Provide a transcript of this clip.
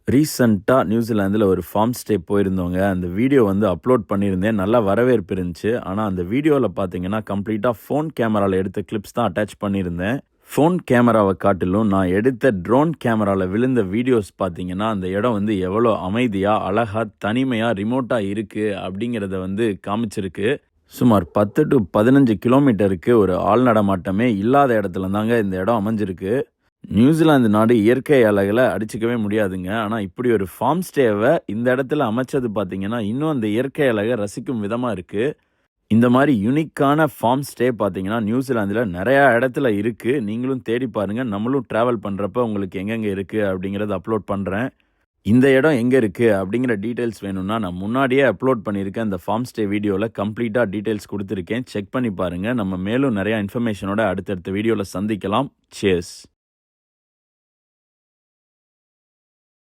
ரீசெண்டா நியூசிலாந்தில ஒரு form stay போயிருந்தோங்க. அந்த வீடியோ வந்து அப்லோட் பண்ணியிருந்தேன். நல்லா வரவேற்பு இருந்துச்சு. ஆனா அந்த வீடியோல பார்த்தீங்கன்னா, கம்ப்ளீட்டா ஃபோன் கேமரால எடுத்த கிளிப்ஸ் தான் அட்டாச் பண்ணியிருந்தேன். ஃபோன் கேமராவ காட்டிலும் நான் எடுத்த ட்ரோன் கேமரால விழுந்த வீடியோஸ் பார்த்தீங்கன்னா, அந்த இடம் வந்து எவ்வளோ அமைதியா, அழகா, தனிமையா, ரிமோட்டா இருக்கு அப்படிங்கிறத வந்து காமிச்சிருக்கு. சுமார் 10 டூ 15 கிலோமீட்டருக்கு ஒரு ஆள் நடமாட்டமே இல்லாத இடத்துல தாங்க இந்த இடம் அமைஞ்சிருக்கு. நியூசிலாந்து நாடு இயற்கை அழகுல அடிச்சுக்கவே முடியாதுங்க. ஆனா இப்படி ஒரு ஃபார்ம் ஸ்டேவ இந்த இடத்துல அமைச்சது பார்த்தீங்கன்னா, இன்னும் அந்த இயற்கை அழக ரசிக்கும் விதமா இருக்கு. இந்த மாரி யூனிக்கான ஃபார்ம் ஸ்டே பார்த்தீங்கன்னா, நியூசிலாந்துல நெறையா இடத்துல இருக்கு. நீங்களும் தேடி பாருங்க. நம்மளும் டிராவல் பண்றப்ப உங்களுக்கு எங்கெங்க இருக்கு அப்படிங்கிறத அப்லோட் பண்றேன். இந்த இடம் எங்க இருக்கு அப்படிங்கிற டீட்டெயில்ஸ் வேணும்னா, நான் முன்னாடியே அப்லோட் பண்ணியிருக்கேன். அந்த ஃபார்ம் ஸ்டே வீடியோல கம்ப்ளீட்டா டீட்டெயில்ஸ் குடுத்துருக்கேன். செக் பண்ணி பாருங்க. நம்ம மேலும் நெறைய இன்ஃபர்மேஷனோட அடுத்தடுத்த வீடியோல சந்திக்கலாம். சியர்ஸ்.